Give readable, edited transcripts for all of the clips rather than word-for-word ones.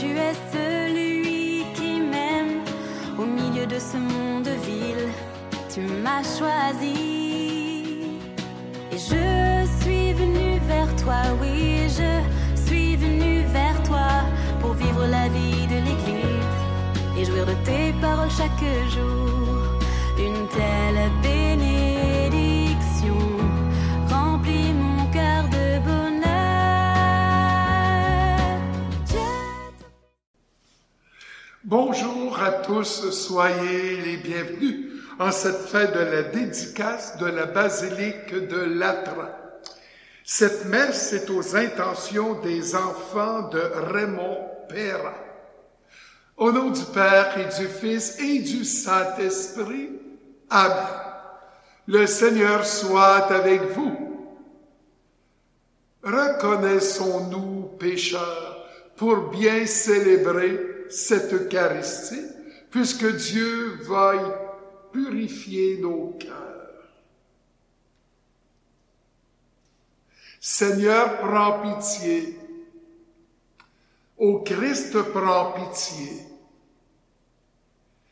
tu es celui qui m'aime. Au milieu de ce monde vil, tu m'as choisi. Et je suis venue vers toi, oui, je suis venue vers toi pour vivre la vie de l'Église et jouir de tes paroles chaque jour. Une telle bénédiction remplit mon cœur de bonheur. Bonjour à tous, soyez les bienvenus en cette fête de la dédicace de la basilique de Latran. Cette messe est aux intentions des enfants de Raymond Perra. Au nom du Père et du Fils et du Saint-Esprit, Amen. Le Seigneur soit avec vous. Reconnaissons-nous pécheurs pour bien célébrer cette Eucharistie, puisque Dieu veuille purifier nos cœurs. Seigneur, prends pitié. Ô Christ, prends pitié.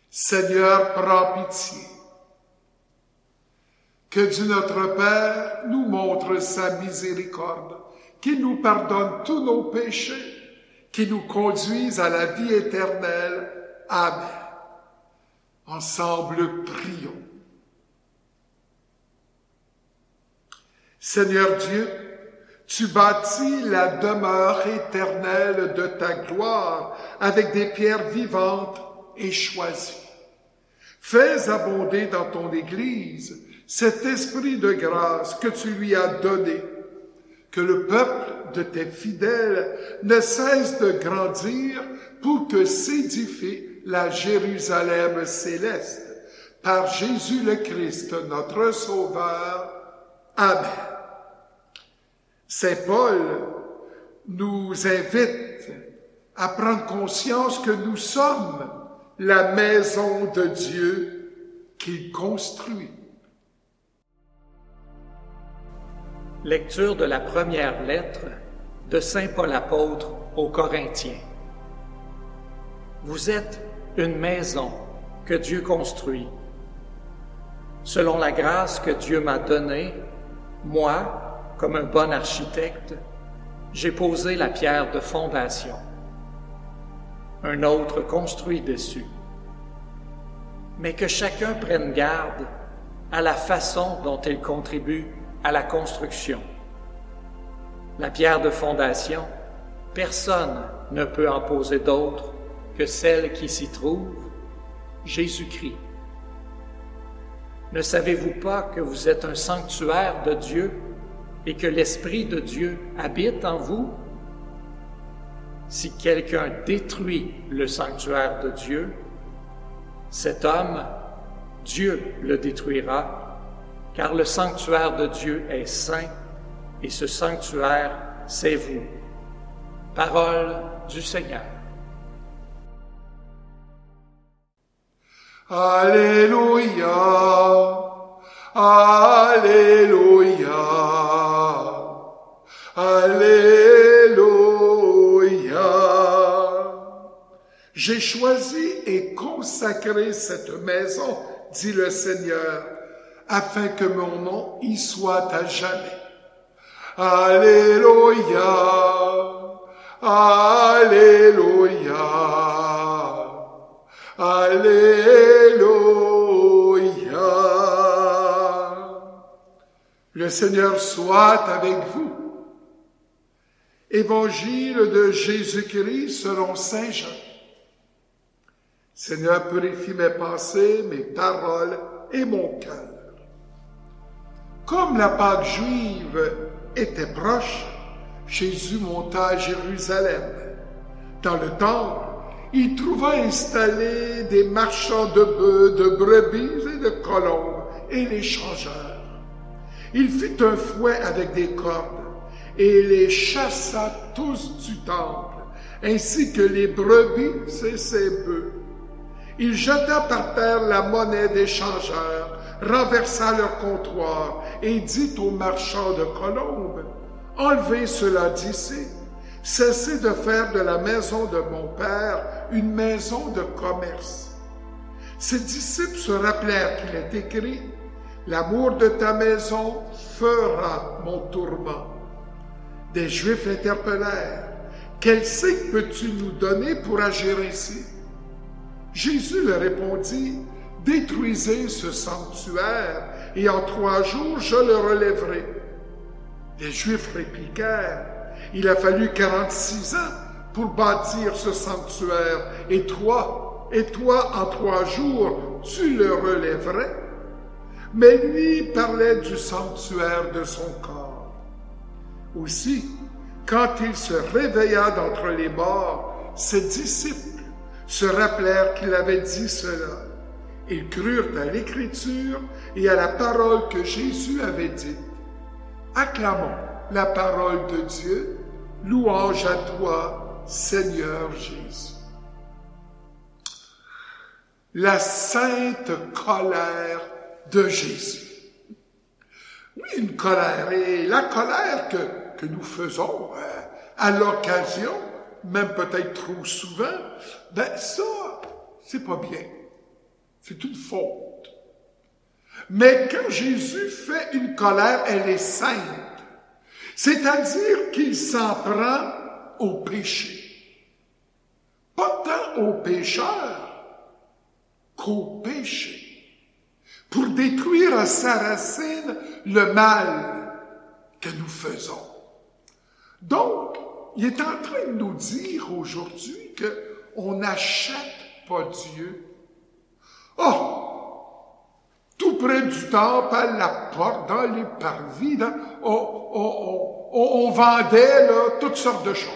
Seigneur, prends pitié. Que Dieu notre Père nous montre sa miséricorde, qu'il nous pardonne tous nos péchés, qu'il nous conduise à la vie éternelle. Amen. Ensemble, prions. Seigneur Dieu, tu bâtis la demeure éternelle de ta gloire avec des pierres vivantes et choisies. Fais abonder dans ton Église cet esprit de grâce que tu lui as donné, que le peuple de tes fidèles ne cesse de grandir pour que s'édifie la Jérusalem céleste. Par Jésus le Christ, notre Sauveur. Amen. Saint Paul nous invite à prendre conscience que nous sommes la maison de Dieu qu'il construit. Lecture de la première lettre de Saint Paul apôtre aux Corinthiens. Vous êtes une maison que Dieu construit. Selon la grâce que Dieu m'a donnée, moi, comme un bon architecte, j'ai posé la pierre de fondation. Un autre construit dessus. Mais que chacun prenne garde à la façon dont il contribue à la construction. La pierre de fondation, personne ne peut en poser d'autre que celle qui s'y trouve, Jésus-Christ. Ne savez-vous pas que vous êtes un sanctuaire de Dieu et que l'Esprit de Dieu habite en vous? Si quelqu'un détruit le sanctuaire de Dieu, cet homme, Dieu le détruira, car le sanctuaire de Dieu est saint, et ce sanctuaire, c'est vous. Parole du Seigneur. Alléluia, Alléluia, Alléluia. J'ai choisi et consacré cette maison, dit le Seigneur, afin que mon nom y soit à jamais. Alléluia, Alléluia, Alléluia. Le Seigneur soit avec vous. Évangile de Jésus-Christ selon Saint Jean. Seigneur, purifie mes pensées, mes paroles et mon cœur. Comme la Pâque juive était proche, Jésus monta à Jérusalem. Dans le temple, il trouva installés des marchands de bœufs, de brebis et de colombes, et les changeurs. Il fit un fouet avec des cordes, et les chassa tous du temple, ainsi que les brebis et ses bœufs. Il jeta par terre la monnaie des changeurs, renversa leur comptoir et dit aux marchands de colombes, « Enlevez cela d'ici. cessez de faire de la maison de mon Père une maison de commerce. » Ses disciples se rappelèrent qu'il est écrit « L'amour de ta maison fera mon tourment. » Des Juifs l'interpellèrent. « Quel signe peux-tu nous donner pour agir ainsi? » Jésus leur répondit « Détruisez ce sanctuaire, et en 3 jours je le relèverai. » Les Juifs répliquèrent « Il a fallu 46 ans pour bâtir ce sanctuaire, et toi, en 3 jours, tu le relèverais? » Mais lui parlait du sanctuaire de son corps. Aussi, quand il se réveilla d'entre les morts, ses disciples se rappelèrent qu'il avait dit cela. Ils crurent à l'Écriture et à la parole que Jésus avait dite. Acclamons la parole de Dieu. Louange à toi, Seigneur Jésus. La sainte colère de Jésus. Oui, une colère, et la colère que nous faisons à l'occasion, même peut-être trop souvent, ça, c'est pas bien. C'est une faute. Mais quand Jésus fait une colère, elle est sainte. C'est-à-dire qu'il s'en prend au péché. Pas tant aux pécheurs qu'au péché. Pour détruire à sa racine le mal que nous faisons. Donc, il est en train de nous dire aujourd'hui qu'on n'achète pas Dieu. Oh! Tout près du temple, à la porte, dans les parvis, on vendait là, toutes sortes de choses.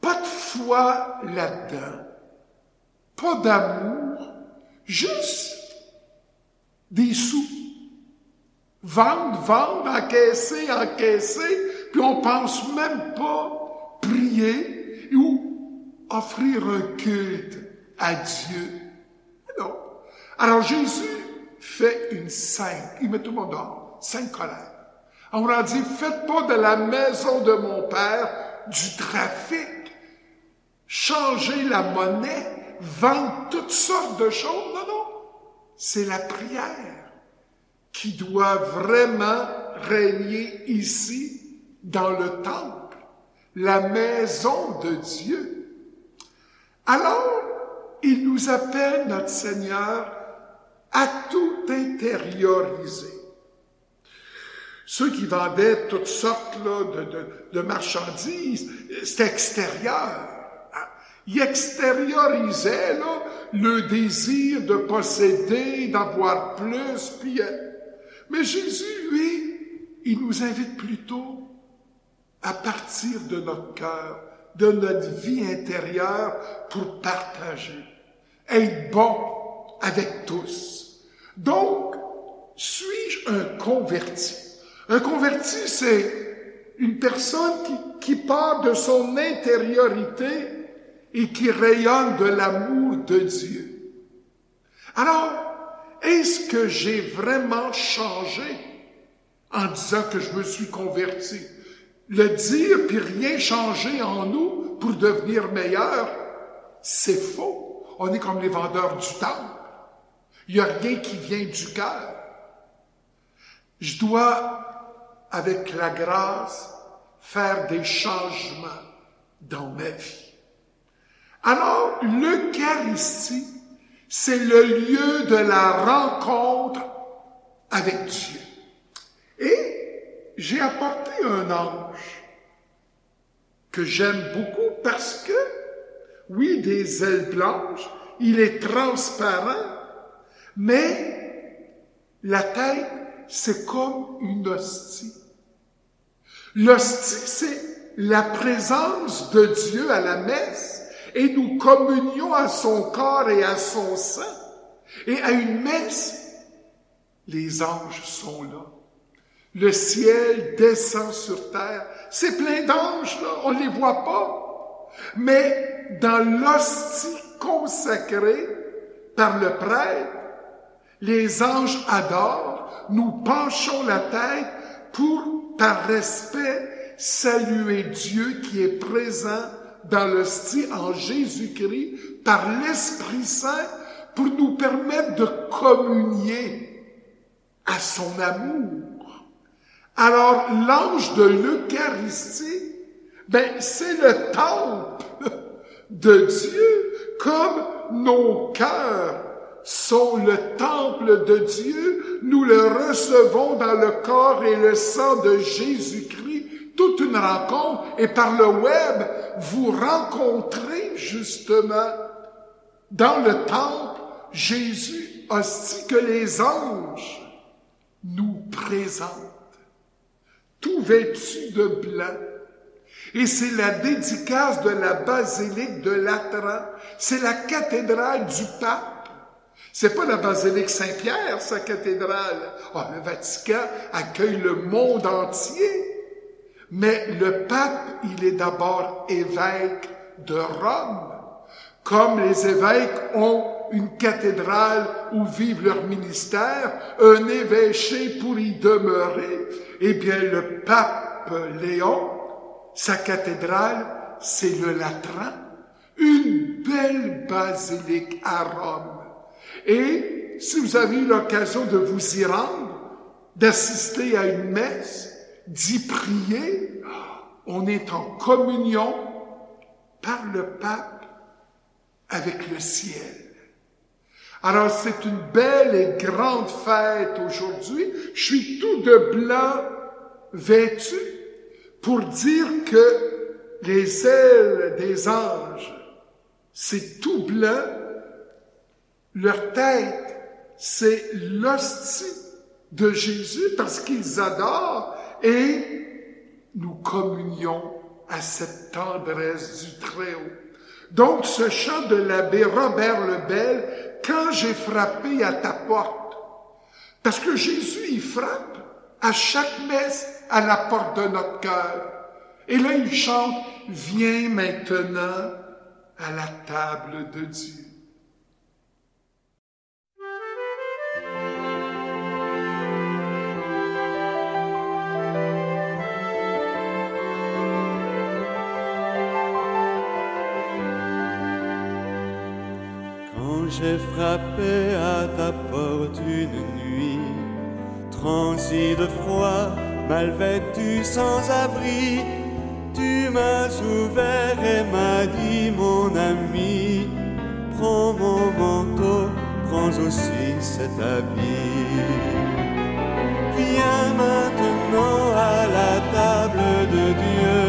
Pas de foi là-dedans. Pas d'amour. Juste des sous. Vendre, encaisser, puis on pense même pas prier ou offrir un culte à Dieu. Non. Alors Jésus fait une sainte, il met tout le monde dehors, sainte colère. On leur dit, faites pas de la maison de mon Père du trafic. Changez la monnaie, vendre toutes sortes de choses. Non. C'est la prière qui doit vraiment régner ici, dans le temple, la maison de Dieu. Alors, il nous appelle, notre Seigneur, à tout intérioriser. Ceux qui vendaient toutes sortes là, de marchandises, c'était extérieur. Ils extériorisaient là, le désir de posséder, d'avoir plus, puis... Mais Jésus, lui, il nous invite plutôt à partir de notre cœur, de notre vie intérieure pour partager, être bon avec tous. Donc, suis-je un converti? Un converti, c'est une personne qui part de son intériorité et qui rayonne de l'amour de Dieu. Alors, est-ce que j'ai vraiment changé en disant que je me suis converti? Le dire puis rien changer en nous pour devenir meilleur, c'est faux. On est comme les vendeurs du temple. Il n'y a rien qui vient du cœur. Je dois, avec la grâce, faire des changements dans ma vie. Alors, l'Eucharistie, c'est le lieu de la rencontre avec Dieu. Et j'ai apporté un ange que j'aime beaucoup parce que, oui, des ailes blanches, il est transparent, mais la tête, c'est comme une hostie. L'hostie, c'est la présence de Dieu à la messe, et nous communions à son corps et à son sang. Et à une messe, les anges sont là. Le ciel descend sur terre. C'est plein d'anges, là, on ne les voit pas. Mais dans l'hostie consacrée par le prêtre, les anges adorent, nous penchons la tête pour, par respect, saluer Dieu qui est présent dans l'hostie en Jésus-Christ par l'Esprit Saint pour nous permettre de communier à son amour. Alors, l'ange de l'Eucharistie, c'est le temple de Dieu, comme nos cœurs sont le temple de Dieu, nous le recevons dans le corps et le sang de Jésus-Christ, toute une rencontre, et par le web, vous rencontrez justement dans le temple Jésus, hostie que les anges nous présentent, tout vêtu de blanc. Et c'est la dédicace de la basilique de Latran, c'est la cathédrale du pape. C'est pas la basilique Saint-Pierre, sa cathédrale. Le Vatican accueille le monde entier. Mais le pape, il est d'abord évêque de Rome. Comme les évêques ont une cathédrale où vivent leur ministère, un évêché pour y demeurer, eh bien le pape Léon, sa cathédrale, c'est le Latran, une belle basilique à Rome. Et si vous avez eu l'occasion de vous y rendre, d'assister à une messe, d'y prier, on est en communion par le pape avec le ciel. Alors c'est une belle et grande fête aujourd'hui. Je suis tout de blanc vêtu pour dire que les ailes des anges, c'est tout blanc. Leur tête, c'est l'hostie de Jésus parce qu'ils adorent et nous communions à cette tendresse du Très-Haut. Donc, ce chant de l'abbé Robert Lebel, quand j'ai frappé à ta porte, parce que Jésus, il frappe à chaque messe à la porte de notre cœur. Et là, il chante « Viens maintenant à la table de Dieu ». J'ai frappé à ta porte une nuit, transi de froid, mal vêtu, sans abri. Tu m'as ouvert et m'as dit, mon ami, prends mon manteau, prends aussi cet habit. Viens maintenant à la table de Dieu,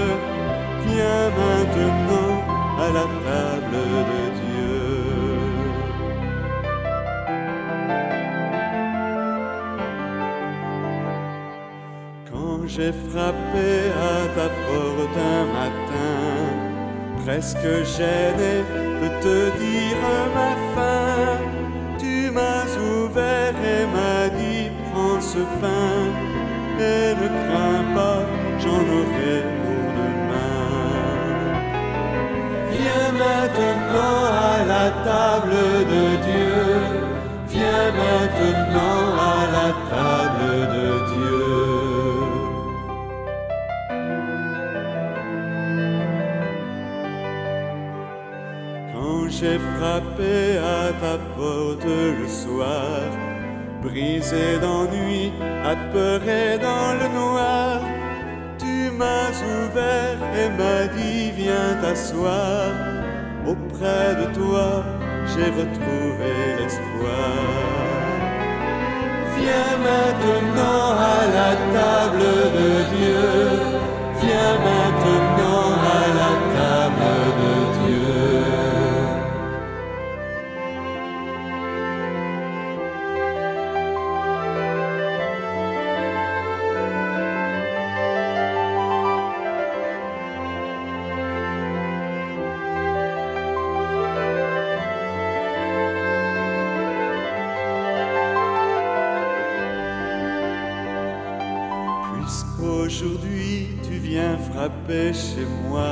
viens maintenant à la table de Dieu. J'ai frappé à ta porte un matin, presque gêné de te dire ma faim. Tu m'as ouvert et m'as dit, prends ce pain, et ne crains pas, j'en aurai pour demain. Viens maintenant à la table de Dieu, viens maintenant à la table de Dieu. J'ai frappé à ta porte le soir, brisé d'ennui, apeuré dans le noir. Tu m'as ouvert et m'as dit, viens t'asseoir. Auprès de toi, j'ai retrouvé l'espoir. Viens maintenant à la table de Dieu, viens maintenant à la table de Dieu. Aujourd'hui, tu viens frapper chez moi,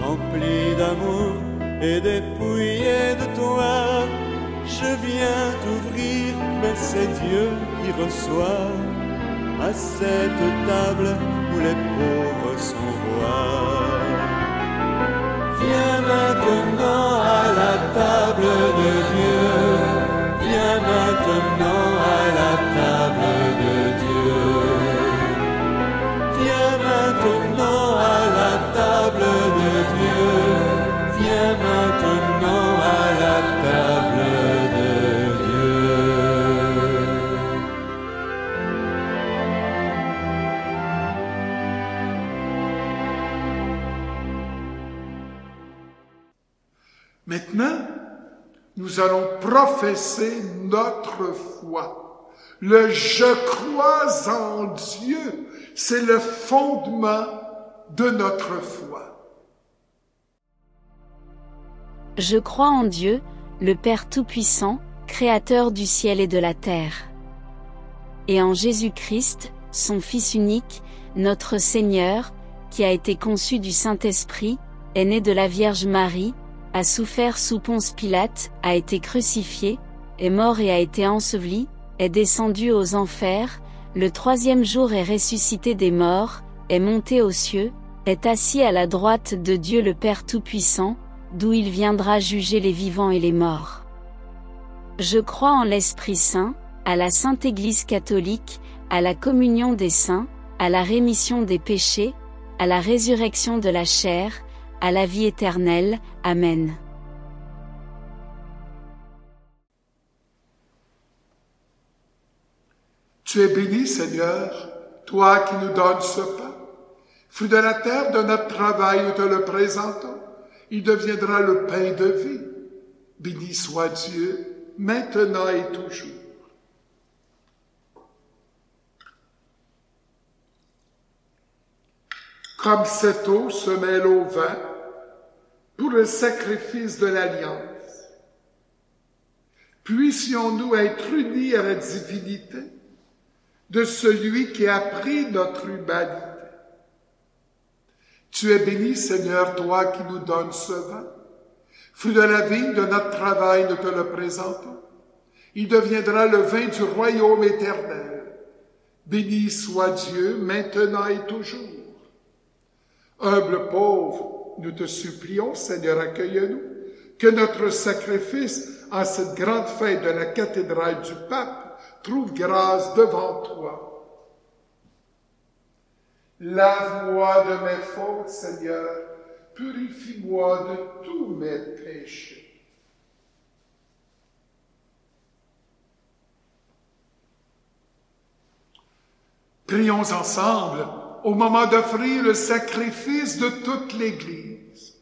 rempli d'amour et dépouillé de toi. Je viens t'ouvrir, mais c'est Dieu qui reçoit à cette table où les pauvres sans voix. Viens maintenant à la table de Dieu, viens maintenant à la table de Dieu. Viens maintenant à la table de Dieu, viens maintenant à la table de Dieu. Maintenant, nous allons professer notre foi. Le « je crois en Dieu », c'est le fondement de notre foi. Je crois en Dieu, le Père Tout-Puissant, Créateur du ciel et de la terre. Et en Jésus-Christ, son Fils unique, notre Seigneur, qui a été conçu du Saint-Esprit, est né de la Vierge Marie, a souffert sous Ponce Pilate, a été crucifié, est mort et a été enseveli, est descendu aux enfers, le troisième jour est ressuscité des morts, est monté aux cieux, est assis à la droite de Dieu le Père Tout-Puissant, d'où il viendra juger les vivants et les morts. Je crois en l'Esprit Saint, à la Sainte Église catholique, à la communion des saints, à la rémission des péchés, à la résurrection de la chair, à la vie éternelle. Amen. Tu es béni, Seigneur, toi qui nous donnes ce pain. Fruit de la terre de notre travail, nous te le présentons. Il deviendra le pain de vie. Béni soit Dieu, maintenant et toujours. Comme cette eau se mêle au vin pour le sacrifice de l'alliance, puissions-nous être unis à la divinité de celui qui a pris notre humanité. Tu es béni, Seigneur, toi qui nous donnes ce vin. Fruit de la vigne de notre travail, nous te le présentons. Il deviendra le vin du royaume éternel. Béni soit Dieu, maintenant et toujours. Humble pauvre, nous te supplions, Seigneur, accueille-nous, que notre sacrifice en cette grande fête de la cathédrale du Pape trouve grâce devant toi. Lave-moi de mes fautes, Seigneur, purifie-moi de tous mes péchés. Prions ensemble au moment d'offrir le sacrifice de toute l'Église.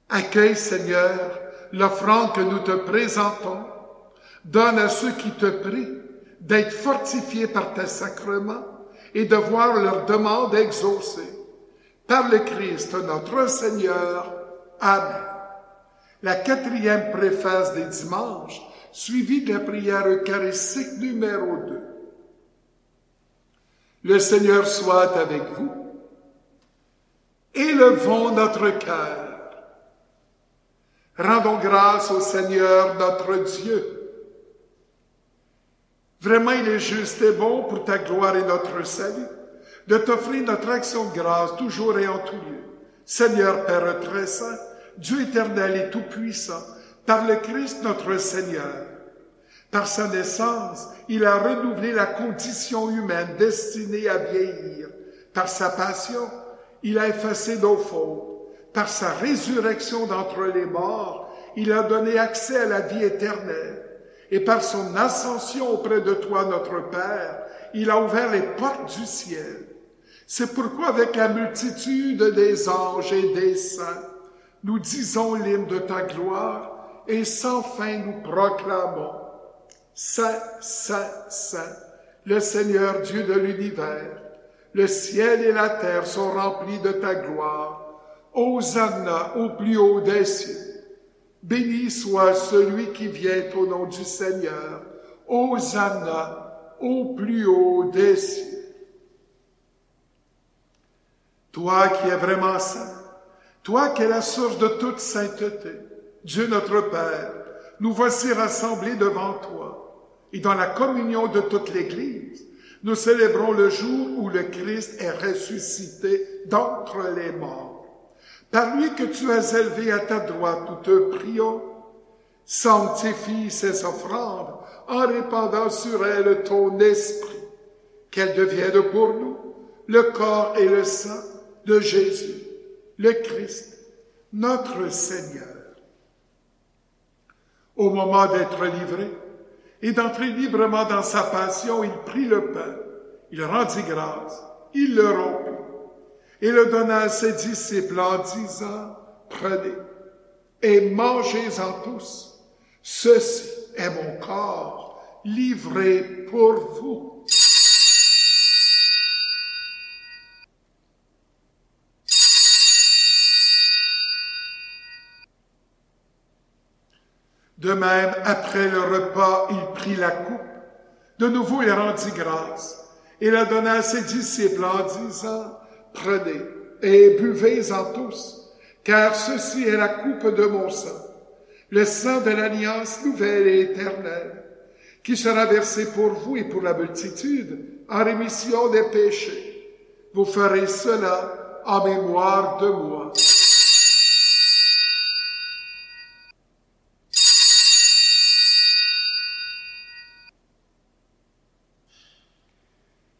Accueille, Seigneur, l'offrande que nous te présentons. Donne à ceux qui te prient d'être fortifiés par tes sacrements et de voir leurs demandes exaucées. Par le Christ, notre Seigneur. Amen. La 4e préface des dimanches, suivie de la prière eucharistique numéro 2. Le Seigneur soit avec vous. Élevons notre cœur. Rendons grâce au Seigneur notre Dieu. Vraiment, il est juste et bon pour ta gloire et notre salut, de t'offrir notre action de grâce toujours et en tout lieu. Seigneur Père très saint, Dieu éternel et tout-puissant, par le Christ notre Seigneur. Par sa naissance, il a renouvelé la condition humaine destinée à vieillir. Par sa passion, il a effacé nos fautes. Par sa résurrection d'entre les morts, il a donné accès à la vie éternelle. Et par son ascension auprès de toi, notre Père, il a ouvert les portes du ciel. C'est pourquoi, avec la multitude des anges et des saints, nous disons l'hymne de ta gloire et sans fin nous proclamons: Saint, Saint, Saint, le Seigneur Dieu de l'univers, le ciel et la terre sont remplis de ta gloire. Hosanna au plus haut des cieux. Béni soit celui qui vient au nom du Seigneur. Hosanna au plus haut des cieux. Toi qui es vraiment saint, toi qui es la source de toute sainteté, Dieu notre Père, nous voici rassemblés devant toi et dans la communion de toute l'Église, nous célébrons le jour où le Christ est ressuscité d'entre les morts. Par lui que tu as élevé à ta droite, nous te prions, sanctifie ces offrandes en répandant sur elles ton esprit, qu'elles deviennent pour nous le corps et le sang de Jésus, le Christ, notre Seigneur. Au moment d'être livré et d'entrer librement dans sa passion, il prit le pain, il rendit grâce, il le rompit et le donna à ses disciples en disant, « Prenez et mangez-en tous, ceci est mon corps livré pour vous. » De même, après le repas, il prit la coupe. De nouveau, il rendit grâce et la donna à ses disciples en disant, « Prenez et buvez-en tous, car ceci est la coupe de mon sang, le sang de l'alliance nouvelle et éternelle, qui sera versé pour vous et pour la multitude en rémission des péchés. Vous ferez cela en mémoire de moi. »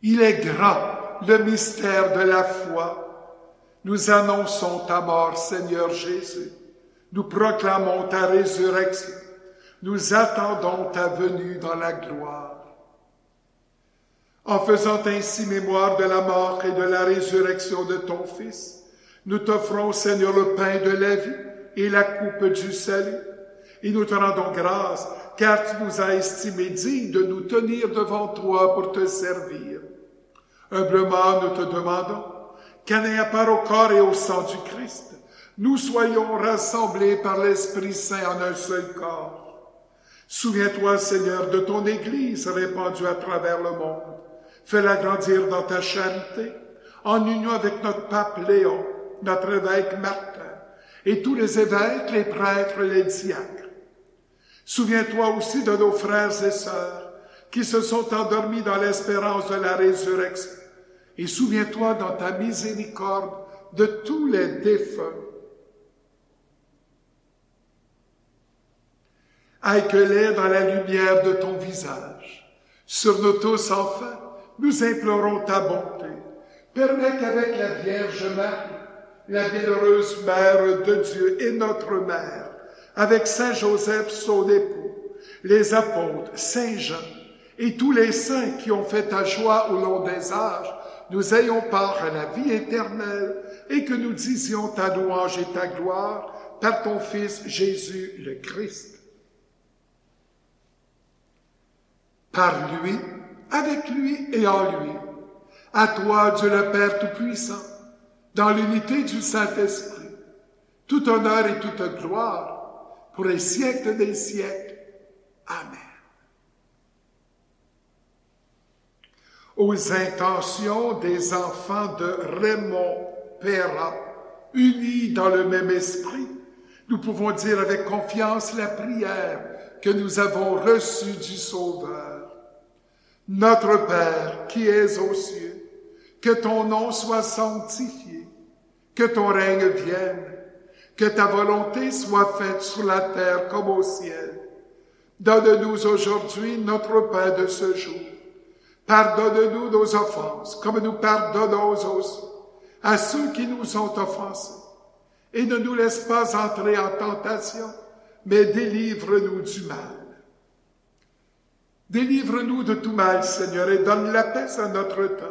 Il est grand, le mystère de la foi. Nous annonçons ta mort, Seigneur Jésus. Nous proclamons ta résurrection. Nous attendons ta venue dans la gloire. En faisant ainsi mémoire de la mort et de la résurrection de ton Fils, nous t'offrons, Seigneur, le pain de la vie et la coupe du salut. Et nous te rendons grâce, car tu nous as estimés dignes de nous tenir devant toi pour te servir. Humblement, nous te demandons qu'en ayant part au corps et au sang du Christ, nous soyons rassemblés par l'Esprit Saint en un seul corps. Souviens-toi, Seigneur, de ton Église répandue à travers le monde. Fais-la grandir dans ta charité, en union avec notre pape Léon, notre évêque Martin, et tous les évêques, les prêtres, les diacres. Souviens-toi aussi de nos frères et sœurs, qui se sont endormis dans l'espérance de la résurrection. Et souviens-toi dans ta miséricorde de tous les défunts. Accueille-les dans la lumière de ton visage. Sur nous tous, enfin, nous implorons ta bonté. Permets qu'avec la Vierge Marie, la bienheureuse Mère de Dieu et notre Mère, avec Saint Joseph, son époux, les apôtres, Saint Jean, et tous les saints qui ont fait ta joie au long des âges, nous ayons part à la vie éternelle et que nous disions ta louange et ta gloire par ton Fils Jésus le Christ. Par lui, avec lui et en lui, à toi, Dieu le Père Tout-Puissant, dans l'unité du Saint-Esprit, tout honneur et toute gloire pour les siècles des siècles. Amen. Aux intentions des enfants de Raymond Perra, unis dans le même esprit, nous pouvons dire avec confiance la prière que nous avons reçue du Sauveur. Notre Père qui es aux cieux, que ton nom soit sanctifié, que ton règne vienne, que ta volonté soit faite sur la terre comme au ciel. Donne-nous aujourd'hui notre pain de ce jour. Pardonne-nous nos offenses, comme nous pardonnons aussi à ceux qui nous ont offensés. Et ne nous laisse pas entrer en tentation, mais délivre-nous du mal. Délivre-nous de tout mal, Seigneur, et donne la paix à notre temps.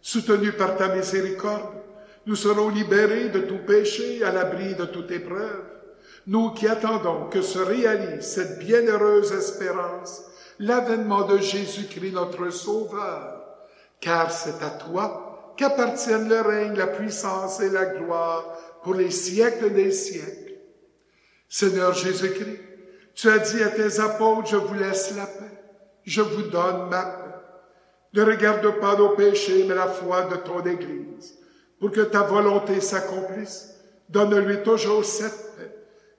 Soutenus par ta miséricorde, nous serons libérés de tout péché, à l'abri de toute épreuve. Nous qui attendons que se réalise cette bienheureuse espérance, l'avènement de Jésus-Christ notre Sauveur, car c'est à toi qu'appartiennent le règne, la puissance et la gloire pour les siècles des siècles. Seigneur Jésus-Christ, tu as dit à tes apôtres, je vous laisse la paix, je vous donne ma paix. Ne regarde pas nos péchés, mais la foi de ton Église, pour que ta volonté s'accomplisse. Donne-lui toujours cette paix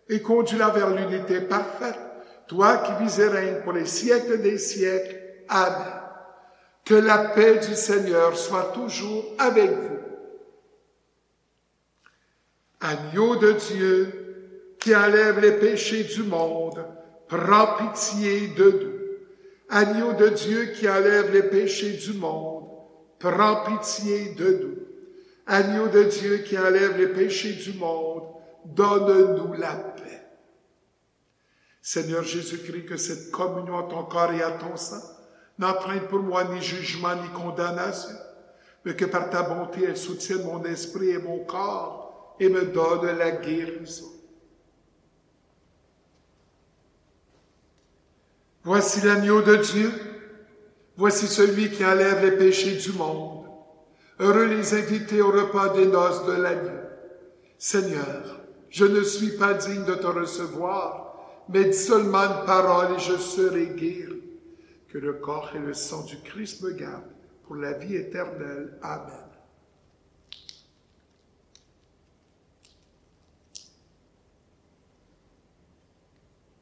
et conduis-la vers l'unité parfaite, toi qui vis et règnes pour les siècles des siècles. Amen. Que la paix du Seigneur soit toujours avec vous. Agneau de Dieu, qui enlève les péchés du monde, prends pitié de nous. Agneau de Dieu qui enlève les péchés du monde, prends pitié de nous. Agneau de Dieu qui enlève les péchés du monde, donne-nous la paix. Seigneur Jésus-Christ, que cette communion à ton corps et à ton sang n'entraîne pour moi ni jugement ni condamnation, mais que par ta bonté elle soutienne mon esprit et mon corps et me donne la guérison. Voici l'agneau de Dieu, voici celui qui enlève les péchés du monde. Heureux les invités au repas des noces de l'agneau. Seigneur, je ne suis pas digne de te recevoir, mais dis seulement une parole et je serai guéri. Que le corps et le sang du Christ me gardent pour la vie éternelle. Amen.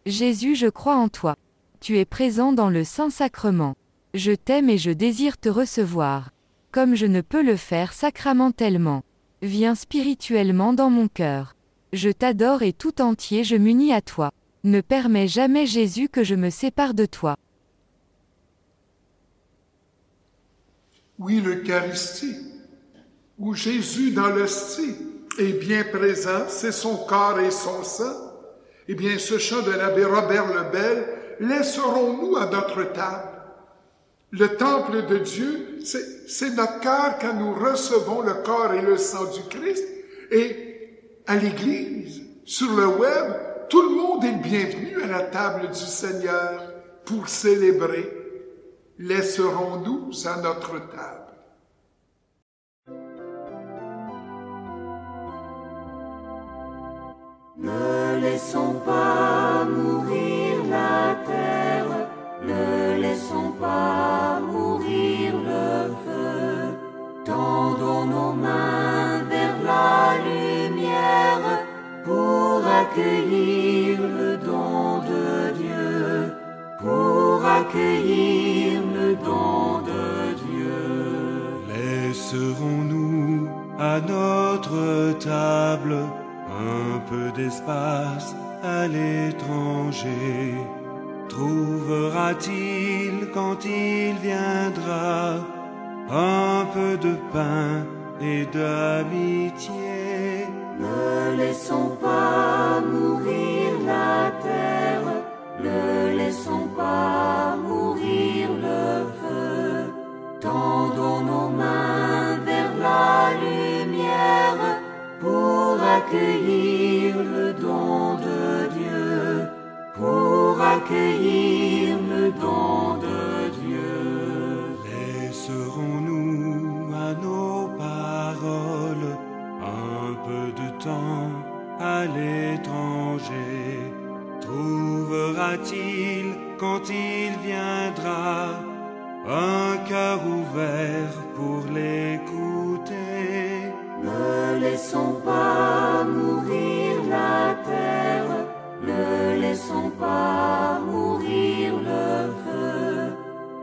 Jésus, je crois en toi. Tu es présent dans le Saint-Sacrement. Je t'aime et je désire te recevoir. Comme je ne peux le faire sacramentellement. Viens spirituellement dans mon cœur. Je t'adore et tout entier je m'unis à toi. Ne permets jamais, Jésus, que je me sépare de toi. Oui, l'Eucharistie, où Jésus dans l'hostie est bien présent, c'est son corps et son sang. Eh bien, ce chant de l'abbé Robert Lebel, laisserons-nous à notre table. Le temple de Dieu, c'est notre cœur quand nous recevons le corps et le sang du Christ. Et à l'Église, sur le web, tout le monde est le bienvenu à la table du Seigneur pour célébrer. Laisserons-nous à notre table. Ne laissons pas mourir la terre, ne laissons pas mourir le feu. Tendons nos mains vers la lumière pour accueillir le don de Dieu, pour accueillir le don de Dieu. Laisserons-nous à notre table un peu d'espace à l'étranger? Trouvera-t-il quand il viendra un peu de pain et d'amitié? Ne laissons pas mourir la terre, ne laissons pas mourir le feu. Tendons nos mains vers la lumière pour accueillir le don de Dieu, pour accueillir le don de Dieu. Laisserons-nous à nos paroles un peu de temps à l'étranger? Trouvera-t-il quand il viendra un cœur ouvert pour l'écouter? Ne laissons pas mourir la terre, ne laissons pas mourir le feu.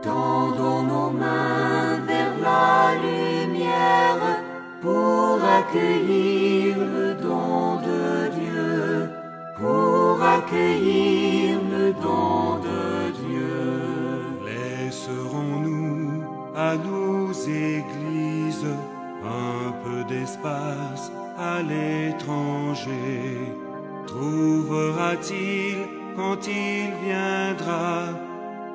Tendons nos mains vers la lumière pour accueillir le don de Dieu, pour accueillir le don de Dieu. Laisserons-nous à nos églises un peu d'espace à l'étranger? Trouvera-t-il quand il viendra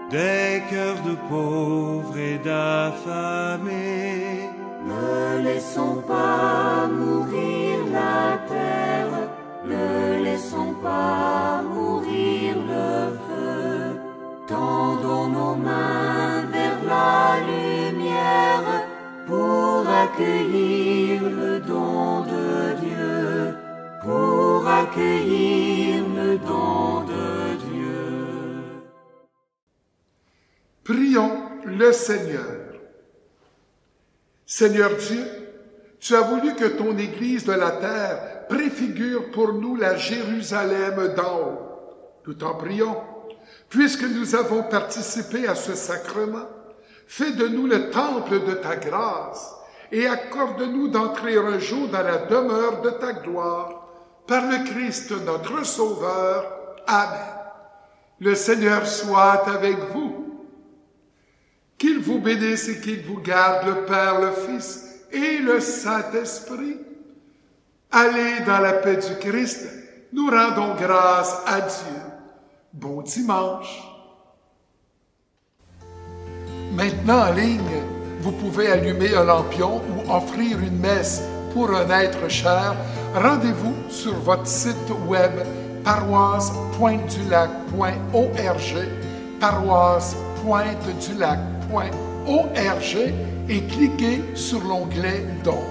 des cœurs de pauvres et d'affamés? Ne laissons pas mourir la terre, ne laissons pas mourir le feu. Tendons nos mains vers la lumière pour accueillir le don de Dieu, pour accueillir le don de Dieu. Prions le Seigneur. Seigneur Dieu, tu as voulu que ton Église de la terre préfigure pour nous la Jérusalem d'en haut. Nous t'en prions, puisque nous avons participé à ce sacrement, Fais de nous le temple de ta grâce et accorde-nous d'entrer un jour dans la demeure de ta gloire. Par le Christ notre Sauveur. Amen. Le Seigneur soit avec vous. Qu'il vous bénisse et qu'il vous garde, le Père, le Fils et le Saint-Esprit. Allez dans la paix du Christ. Nous rendons grâce à Dieu. Bon dimanche. Maintenant en ligne, vous pouvez allumer un lampion ou offrir une messe pour un être cher. Rendez-vous sur votre site web paroisse-pointe-du-lac.org, paroisse-pointe-du-lac.org et cliquez sur l'onglet Dons.